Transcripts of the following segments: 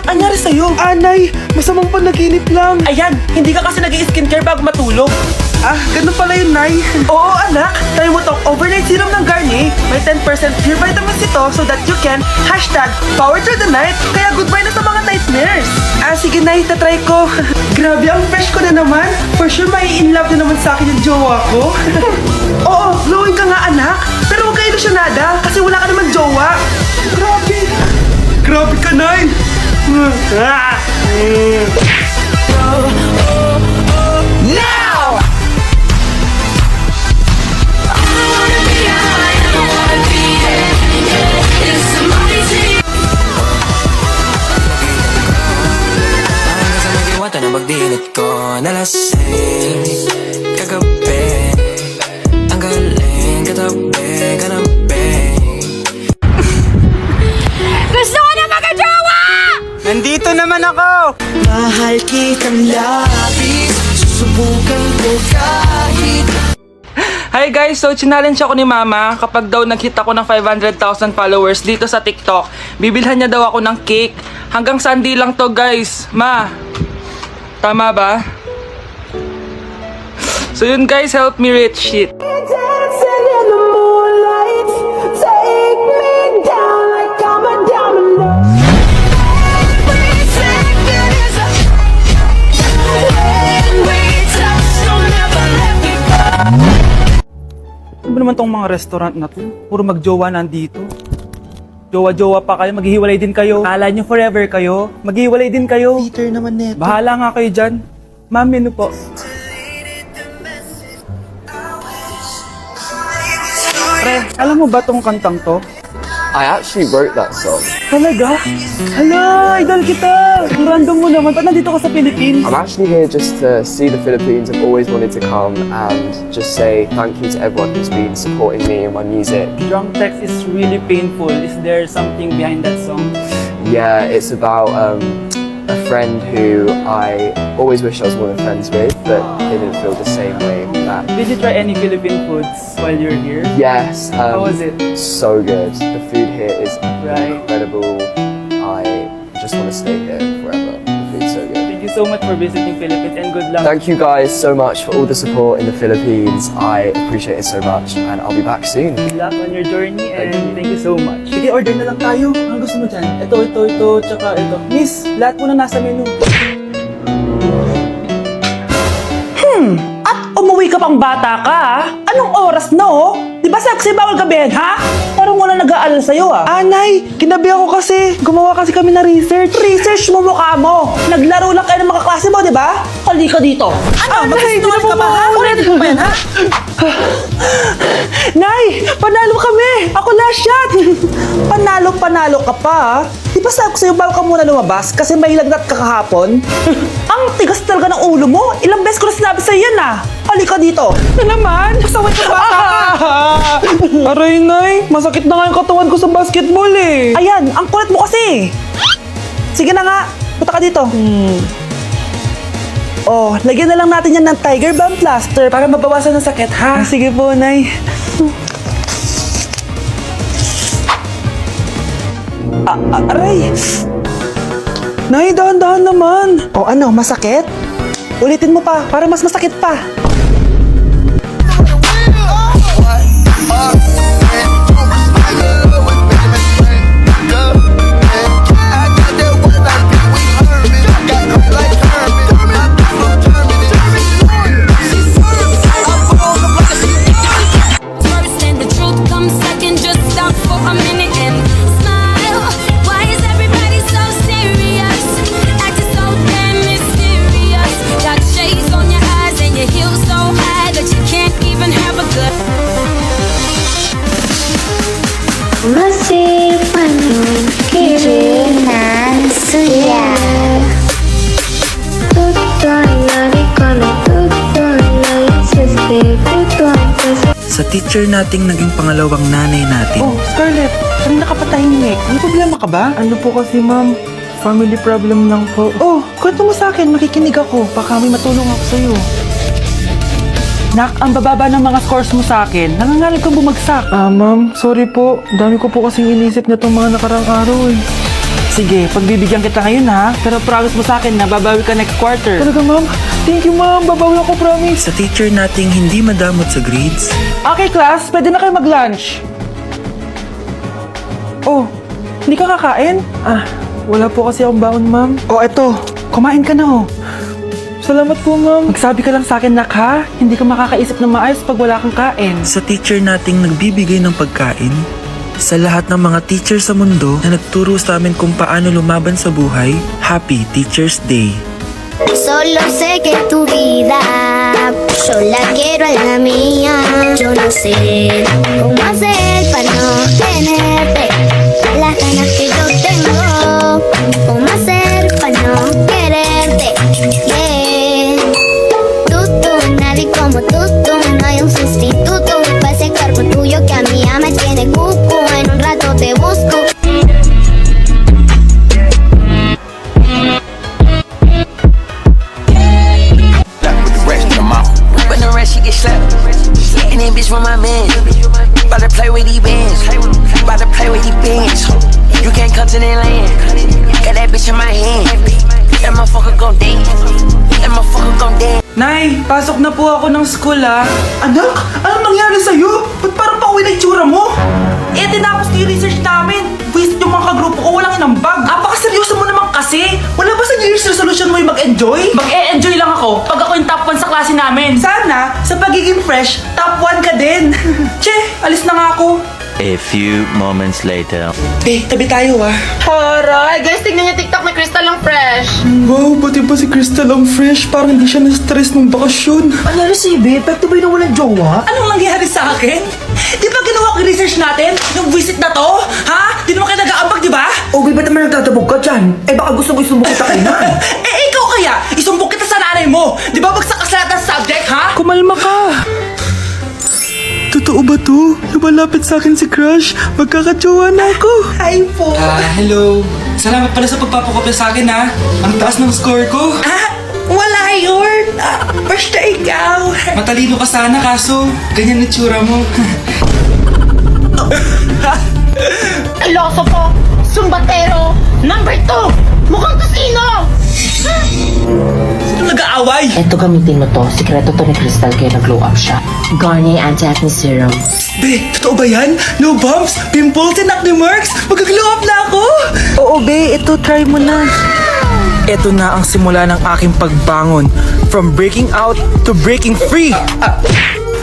Anyari sa'yo? Anay, masamang panaginip lang. Ayan, hindi ka kasi nag-i-skincare bago matulog. Ah, ganun pala yun, Nay. Oo, anak. Try mo tong overnight serum ng Garnier. May 10% pure vitamins ito so that you can #power through the night. Kaya goodbye na sa mga nightmares. Ah, sige, Nay, tatry ko. Grabe, ang fresh ko na naman. For sure, may in love na naman sa akin yung jowa ko. Oo, glowing ka nga, anak. Pero huwag ka ilusyonada kasi wala ka naman jowa. Grabe. Grabe ka, Nay. Now! Ito na magdinit ko na lasing kagabi. Ang galing katabi ka na, babe. Gusto ko na magkajowa! Nandito naman ako. Mahal kitang labis, susubukan ko kahit. Hi guys, so challenge ako ni Mama kapag daw nag-hit ako ng 500,000 followers dito sa TikTok. Bibilhan niya daw ako ng cake. Hanggang Sunday lang to guys. Ma, tama ba? So yun guys, help me reach it. Dancing in the moonlight, take me down like I'm a domino. Every second is a when we touch, don't never let me go. Ano ba naman tong mga restaurant na to? Puro magjowa nandito. Jowa-jowa pa kayo, maghihiwalay din kayo. Akala nyo forever kayo, maghihiwalay din kayo. Peter naman neto. Bahala nga kayo dyan. Ma'am, menu po. Pre, alam mo ba tong kantang to? I actually wrote that song. Talaga? Hala, idol kita! Random mo naman, ba't nandito ka sa Philippines? I'm actually here just to see the Philippines. I've always wanted to come and just say thank you to everyone who's been supporting me and my music. Drunk text is really painful. Is there something behind that song? Yeah, it's about a friend who I always wish I was more than friends with, but didn't feel the same way back. Did you try any Philippine foods while you're here? Yes, How was it? so good. The food here is Right. incredible. I just want to stay here forever. The food's so good. Thank you so much for visiting Philippines and good luck. Thank you guys so much for all the support in the Philippines. I appreciate it so much, and I'll be back soon. Good luck on your journey and thank you so much. Sige, order na lang tayo. Ano gusto mo dyan? Ito, tsaka ito. Miss, lahat po na nasa menu. At umuwi ka pang bata ka, ah? Anong oras na, oh? Di ba sexy bawal gabihin, ha? Parang wala nag-aalala sa'yo, ah. Anay, kinabi ako kasi. Gumawa kasi kami na research. Research mo mukha mo. Naglaro lang kayo ng mga klase mo, di ba? Hali ka dito. Ano? Magsisinungaling ka ba, ha? Ulitin mo ba yan, ha? Nay, panalo kami. Ako last shot. Panalo ka pa, ha? Di ba sabi ko sa'yo bago ka muna lumabas kasi may lagnat ka kahapon? Ang tigas talaga ng ulo mo. Ilang beses ko na sinabi sa'yo yan, ah. Hali ka dito. Ano naman? Pasaway ka ba? Aray, Nay. Masakit na nga yung katawan ko sa basketball eh. Ayan, ang kulit mo kasi. Sige na nga, punta ka dito. Oh, lagyan na lang natin yan ng Tiger Balm plaster para mabawasan ng sakit, ha? Sige po, Nay. Aray! Nay, dahan-dahan naman. O ano, masakit? Ulitin mo pa, para mas masakit pa. First and the truth comes second, just stop for a minute and smile. Why is everybody so serious? Acting so damn mysterious. Got shades on your eyes and your heels so high that you can't even have a good. Masih penuh kirinan suya. Sa teacher nating naging pangalawang nanay natin. Oh, Scarlett, kanina ka pa tahimik. May problema ka ba? Ano po kasi, ma'am? Family problem lang po. Oh, kwento mo sa akin. Makikinig ako. Baka may matulong ako sa'yo. Nak, ang bababa ng mga scores mo sa akin. Nangangalap kang bumagsak. Ma'am, sorry po. Dami ko po kasing inisip na itong mga nakarang araw eh. Sige, pagbibigyan kita ngayon ha. Pero promise mo sa akin na babawi ka next quarter. Talaga ma'am? Thank you ma'am, babawi ako, promise. Sa teacher nating hindi madamot sa grades. Okay class, pwede na kayo mag-lunch. Oh, hindi ka kakain? Ah, wala po kasi akong baon ma'am. Oh, eto, kumain ka na oh. Salamat po ma'am. Magsabi ka lang sa akin nak ha, hindi ka makakaisip ng maayos pag wala kang kain. Sa teacher nating nagbibigay ng pagkain. Sa lahat ng mga teacher sa mundo na nagturo sa amin kung paano lumaban sa buhay, Happy Teacher's Day! Solo sé que tu vida yo la quiero en la mía. Yo no sé cómo hacer para no tenerte las ganas que yo tengo. Cómo hacer para no quererte. Yeah. Tú, nadie como tú, no hay un sustituto para ese cuerpo tuyo que a mí ya me tiene cucu. En un rato te busco. With the rest of them out. When the rest she get slapped. And then bitch with my man. About to play with these bands. About to play with these bands. You can't come to that land. Got that bitch in my hand. That motherfucker gon' dance. That motherfucker gon' dance. Nay, pasok na po ako ng school ah. Anak, anong nangyari sa'yo? Ba't parang pauwi na itsura mo? Eh, tinapos ko yung research namin. Visit yung mga kagrupo ko, walang inambag. Apakaseryoso mo naman kasi. Wala ba sa New Year's resolution mo yung mag-enjoy? Mag-e-enjoy lang ako pag ako yung top 1 sa klase namin. Sana, sa pagiging fresh, top 1 ka din. Che, alis na nga ako. A few moments later. Eh, tabi tayo ah. Aray, guys, tignan niyo TikTok ni Crystal ang fresh. Wow, pati ba si Crystal ang fresh? Parang hindi siya na-stress nung bakasyon. Ano si Ibe? Pwede ba yung walang jowa? Anong nangyari sa akin? Di ba ginawa ko yung research natin? Yung visit na to? Ha? Di naman kayo nag-aambag, di ba? O, ba't naman nagtatabog ka dyan? Eh, baka gusto mo isumbok kita kainan. Eh, ikaw kaya? Isumbok kita sa nanay mo. Di ba bagsak ka sa lahat ng subject, ha? Kumalma ka. Totoo ba to? Lumalapit sa akin si Crush. Magkakajowa na ako. Hi po. Hello. Salamat pala sa pagpapakopya sa akin, ha? Ang taas ng score ko. Wala yun. Basta ikaw. Matalino ka sana, kaso ganyan na tsura mo. Iloso po, sumbatero, number 2, mukhang kasino. Sino nag-aaway? Eto, gamitin mo to. Sikreto to ni Crystal kaya nag-glow up siya. Garnier Anti-Acne Serum. Be, totoo ba yan? No bumps, pimples, and acne marks? Magka-glow up na ako. Oo, be. Ito, try mo na. Ito na ang simula ng aking pagbangon. From breaking out to breaking free!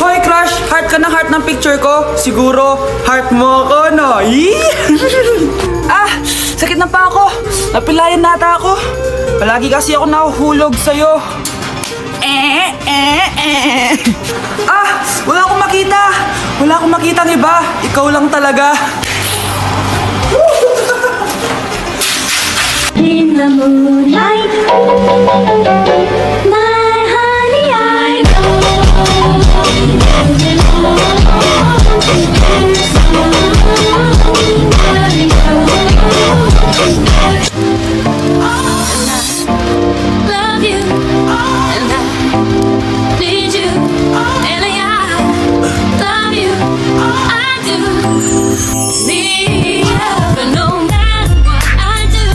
Hoy, Crush! Heart ka ng heart ng picture ko. Siguro, heart mo ako, no? Sakit na pa ako. Napilayan nata ako. Palagi kasi ako nahuhulog sa'yo. Wala akong makita. Wala akong makita ng iba. Ikaw lang talaga. In the moonlight, my honey, I love you, and I need you, and I love you, I do need you, but no matter what I do.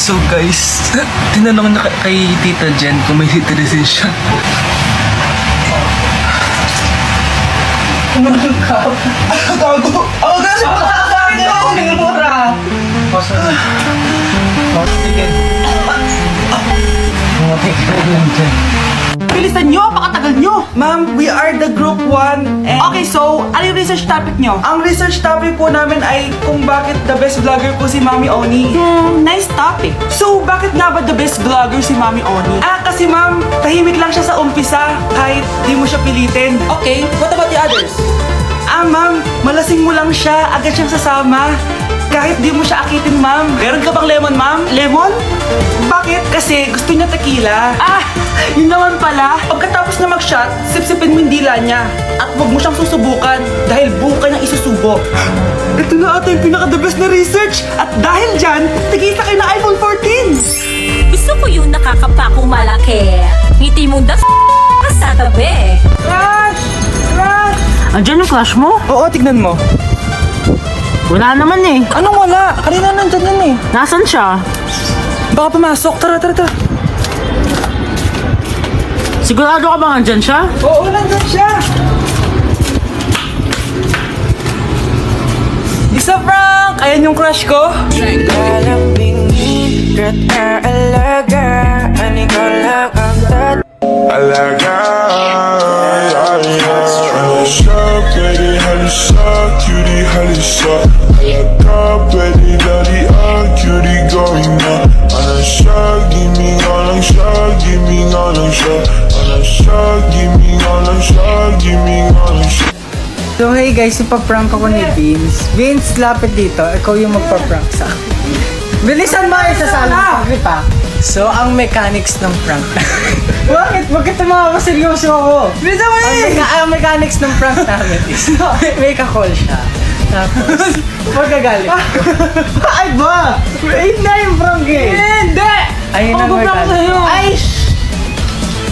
So guys, tinanong na kay Tita Jen kung may citizen siya. Gago! Ako kasi pakakain ako! May mura! Bilisan nyo, pakatagal nyo. Ma'am, we are the group 1 and Okay, so, ano yung research topic nyo? ang research topic po namin ay kung bakit the best vlogger po si Mami Oni. Nice topic. So, bakit nga ba the best vlogger si Mami Oni? Kasi ma'am, tahimik lang siya sa umpisa kahit di mo siya pilitin. Okay, what about the others? Ma'am, malasing mo lang siya, agad siyang sasama. Kahit di mo siya akitin, ma'am. Meron ka bang lemon, ma'am? Lemon? Bakit? Kasi gusto niya tequila. Yun naman pala. Pagkatapos na mag-shot, sipsipin mo yung dila niya. At huwag mo siyang susubukan dahil buo ka niyang isusubo. Ito na ata yung pinaka-the best na research. At dahil dyan, tigisa kayo na iPhone 14. Gusto ko yung nakakapakong malaki. Ngiti mong sa tabi. Crush! Crush! Andyan yung crush mo? Oo, tignan mo. Wala naman eh. Anong wala? Kanina nandyan yan eh. Nasaan siya? Baka pumasok. Tara, tara, tara. Sigurado ka bang andyan siya? Oo, nandyan siya. Isa Frank! Ayan yung crush ko. So hey guys, ipaprank ako ni Vince. Vince, lapit dito. Ikaw yung magpa-prank sa akin. Bilisan mo! Isasala ko pa. So, ang mechanics ng prank. Bakit? Bakit tumawa? Seryoso ako. Bilisan mo Ang mechanics ng prank namin is may ka-call siya. Tapos, magagalit. Ay ba? Ayun na yung prank eh. Hindi! Ayun ang mechanics. Ay,